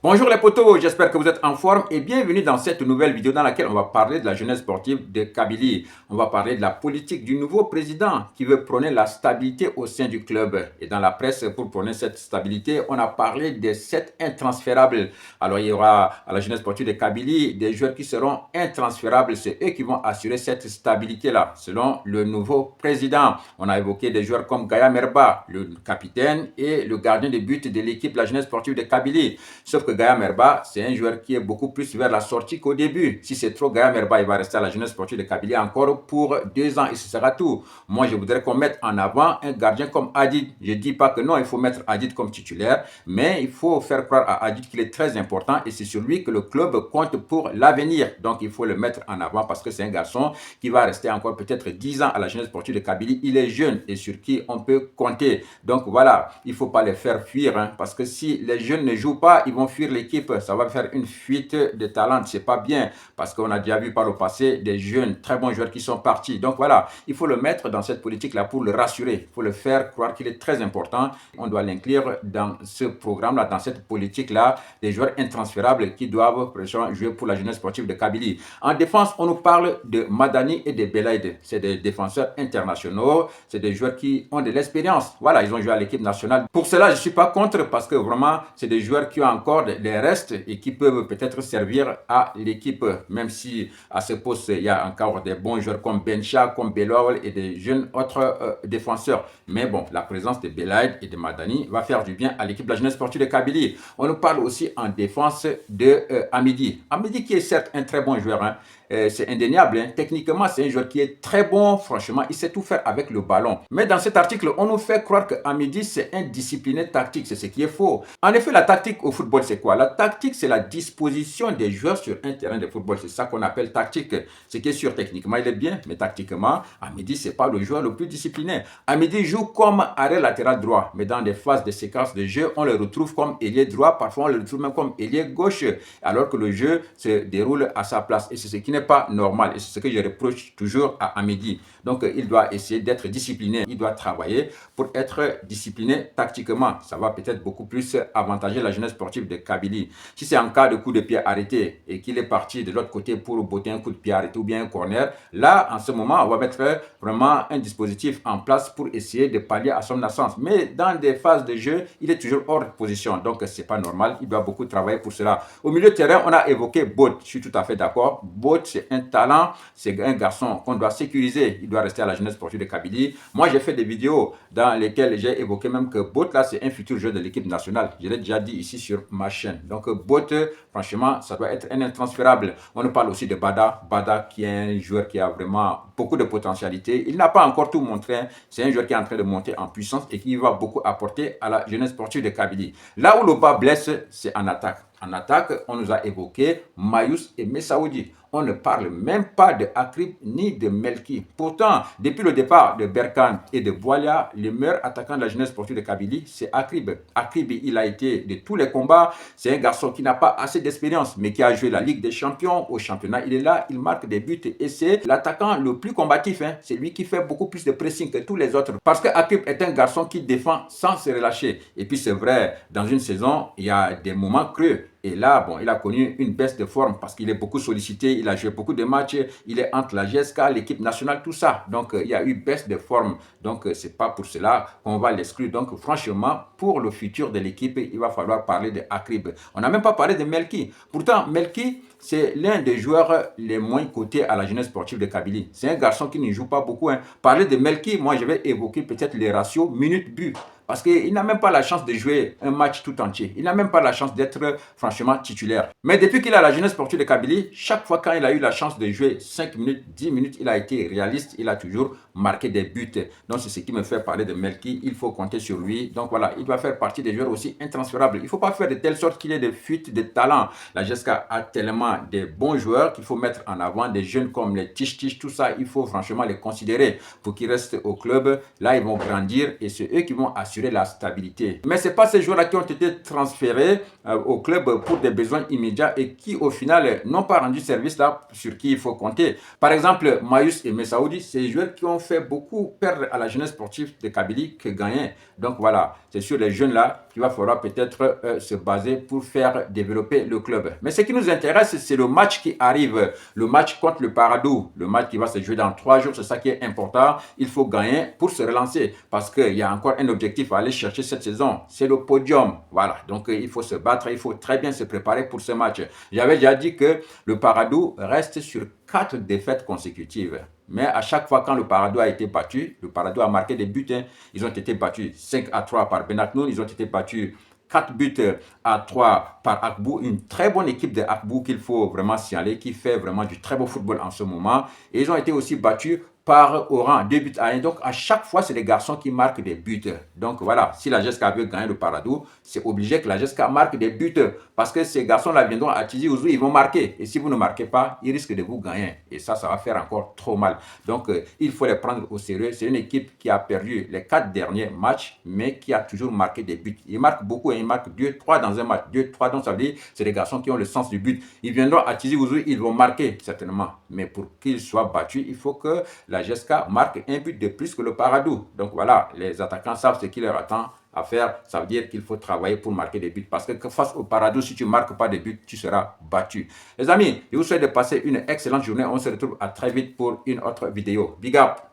Bonjour les potos, j'espère que vous êtes en forme et bienvenue dans cette nouvelle vidéo dans laquelle on va parler de la jeunesse sportive de Kabylie. On va parler de la politique du nouveau président qui veut prôner la stabilité au sein du club. Et dans la presse, pour prôner cette stabilité, on a parlé des 7 intransférables. Alors il y aura à la jeunesse sportive de Kabylie des joueurs qui seront intransférables. C'est eux qui vont assurer cette stabilité-là, selon le nouveau président. On a évoqué des joueurs comme Gaya Merba, le capitaine et le gardien de but de l'équipe de la jeunesse sportive de Kabylie. Sauf que Gaya Merba, c'est un joueur qui est beaucoup plus vers la sortie qu'au début. Si c'est trop, Gaya Merba, il va rester à la jeunesse sportive de Kabylie encore pour 2 ans et ce sera tout. Moi, je voudrais qu'on mette en avant un gardien comme Hadid. Je ne dis pas que non, il faut mettre Hadid comme titulaire, mais il faut faire croire à Hadid qu'il est très important et c'est sur lui que le club compte pour l'avenir. Donc, il faut le mettre en avant parce que c'est un garçon qui va rester encore peut-être 10 ans à la jeunesse sportive de Kabylie. Il est jeune et sur qui on peut compter. Donc, voilà, il ne faut pas les faire fuir parce que si les jeunes ne jouent pas, ils vont fuir l'équipe, ça va faire une fuite de talent, c'est pas bien parce qu'on a déjà vu par le passé des jeunes très bons joueurs qui sont partis. Donc voilà, il faut le mettre dans cette politique là pour le rassurer, il faut le faire croire qu'il est très important. On doit l'inclure dans ce programme là, dans cette politique là, des joueurs intransférables qui doivent jouer pour la jeunesse sportive de Kabylie. En défense, on nous parle de Madani et de Belaïd. C'est des défenseurs internationaux, c'est des joueurs qui ont de l'expérience. Voilà, ils ont joué à l'équipe nationale. Pour cela, je suis pas contre parce que vraiment, c'est des joueurs qui ont encore des restes et qui peuvent peut-être servir à l'équipe, même si à ce poste il y a encore des bons joueurs comme Bencha, comme Belawal et des jeunes autres défenseurs. Mais bon, la présence de Belaïd et de Madani va faire du bien à l'équipe de la jeunesse sportive de Kabylie. On nous parle aussi en défense de Hamidi. Hamidi qui est certes un très bon joueur, c'est indéniable. Techniquement, c'est un joueur qui est très bon. Franchement, il sait tout faire avec le ballon. Mais dans cet article, on nous fait croire que Hamidi, c'est un discipliné tactique. C'est ce qui est faux. En effet, la tactique au football, c'est quoi? La tactique, c'est la disposition des joueurs sur un terrain de football. C'est ça qu'on appelle tactique. Ce qui est sûr, techniquement, il est bien. Mais tactiquement, Hamidi, c'est pas le joueur le plus discipliné. Hamidi joue comme arrêt latéral droit. Mais dans des phases de séquence de jeu, on le retrouve comme ailier droit. Parfois, on le retrouve même comme ailier gauche. Alors que le jeu se déroule à sa place. Et c'est ce qui n'est pas normal et c'est ce que je reproche toujours à Hamidi. Donc il doit essayer d'être discipliné, il doit travailler pour être discipliné tactiquement. Ça va peut-être beaucoup plus avantager la jeunesse sportive de Kabylie. Si c'est en cas de coup de pied arrêté et qu'il est parti de l'autre côté pour botter un coup de pied arrêté ou bien un corner, là en ce moment on va mettre vraiment un dispositif en place pour essayer de pallier à son absence. Mais dans des phases de jeu, il est toujours hors de position. Donc c'est pas normal, il doit beaucoup travailler pour cela. Au milieu de terrain, on a évoqué Bot, je suis tout à fait d'accord. Bot, c'est un talent, c'est un garçon qu'on doit sécuriser. Il doit rester à la jeunesse sportive de Kabylie. Moi, j'ai fait des vidéos dans lesquelles j'ai évoqué même que Bot, là, c'est un futur joueur de l'équipe nationale. Je l'ai déjà dit ici sur ma chaîne. Donc, Bot, franchement, ça doit être un intransférable. On nous parle aussi de Bada. Bada, qui est un joueur qui a vraiment beaucoup de potentialité. Il n'a pas encore tout montré. C'est un joueur qui est en train de monter en puissance et qui va beaucoup apporter à la jeunesse sportive de Kabylie. Là où le bas blesse, c'est en attaque. En attaque, on nous a évoqué Mayous et Messaoudi. On ne parle même pas de Akrib ni de Melki. Pourtant, depuis le départ de Berkane et de Boualia, le meilleur attaquant de la jeunesse sportive de Kabylie, c'est Akrib. Akrib, il a été de tous les combats. C'est un garçon qui n'a pas assez d'expérience, mais qui a joué la Ligue des Champions. Au championnat, il est là, il marque des buts et c'est l'attaquant le plus combatif. C'est lui qui fait beaucoup plus de pressing que tous les autres. Parce que Akrib est un garçon qui défend sans se relâcher. Et puis c'est vrai, dans une saison, il y a des moments creux. Et là, bon, il a connu une baisse de forme parce qu'il est beaucoup sollicité, il a joué beaucoup de matchs, il est entre la GSK, l'équipe nationale, tout ça. Donc, il y a eu baisse de forme. Donc, c'est pas pour cela qu'on va l'exclure. Donc, franchement, pour le futur de l'équipe, il va falloir parler de Akrib. On n'a même pas parlé de Melki. Pourtant, Melki, c'est l'un des joueurs les moins cotés à la jeunesse sportive de Kabylie. C'est un garçon qui ne joue pas beaucoup. Parler de Melki, moi, je vais évoquer peut-être les ratios minutes-but. Parce qu'il n'a même pas la chance de jouer un match tout entier. Il n'a même pas la chance d'être franchement titulaire. Mais depuis qu'il a la jeunesse sportive de Kabylie, chaque fois quand il a eu la chance de jouer 5 minutes, 10 minutes, il a été réaliste. Il a toujours marqué des buts. Donc c'est ce qui me fait parler de Melki. Il faut compter sur lui. Donc voilà, il doit faire partie des joueurs aussi intransférables. Il ne faut pas faire de telle sorte qu'il y ait des fuites de talent. La GSK a tellement de bons joueurs qu'il faut mettre en avant. Des jeunes comme les Tiche, tout ça, il faut franchement les considérer pour qu'ils restent au club. Là, ils vont grandir et c'est eux qui vont assurer la stabilité. Mais ce n'est pas ces joueurs-là qui ont été transférés au club pour des besoins immédiats et qui, au final, n'ont pas rendu service là sur qui il faut compter. Par exemple, Mayous et Messaoudi, c'est des joueurs qui ont fait beaucoup perdre à la jeunesse sportive de Kabylie que gagner. Donc voilà, c'est sur les jeunes-là qu'il qu'il va falloir peut-être se baser pour faire développer le club. Mais ce qui nous intéresse, c'est le match qui arrive, le match contre le Paradou, le match qui va se jouer dans 3 jours, c'est ça qui est important. Il faut gagner pour se relancer parce qu'il y a encore un objectif à aller chercher cette saison, c'est le podium. Voilà, donc il faut se battre, il faut très bien se préparer pour ce match. J'avais déjà dit que le Paradou reste sur 4 défaites consécutives. Mais à chaque fois quand le Paradou a été battu, le Paradou a marqué des buts. Ils ont été battus 5-3 par Benaknoun, ils ont été battus 4 buts à 3 par Akbou, une très bonne équipe de Akbou qu'il faut vraiment signaler, qui fait vraiment du très beau football en ce moment. Et ils ont été aussi battus par Oran, 2 buts à 1. Donc, à chaque fois, c'est les garçons qui marquent des buts. Donc, voilà, si la GSK veut gagner le Paradou, c'est obligé que la GSK marque des buts. Parce que ces garçons-là viendront à Tizi Ouzou, ils vont marquer. Et si vous ne marquez pas, ils risquent de vous gagner. Et ça va faire encore trop mal. Donc, il faut les prendre au sérieux. C'est une équipe qui a perdu les 4 derniers matchs, mais qui a toujours marqué des buts. Ils marquent beaucoup, ils marquent 2-3 dans un match. 2-3, donc ça veut dire c'est des garçons qui ont le sens du but. Ils viendront à Tizi Ouzou, ils vont marquer, certainement. Mais pour qu'ils soient battus, il faut que la GSK marque un but de plus que le Paradou. Donc voilà, les attaquants savent ce qui leur attend à faire. Ça veut dire qu'il faut travailler pour marquer des buts. Parce que face au Paradou, si tu ne marques pas de buts, tu seras battu. Les amis, je vous souhaite de passer une excellente journée. On se retrouve à très vite pour une autre vidéo. Big up!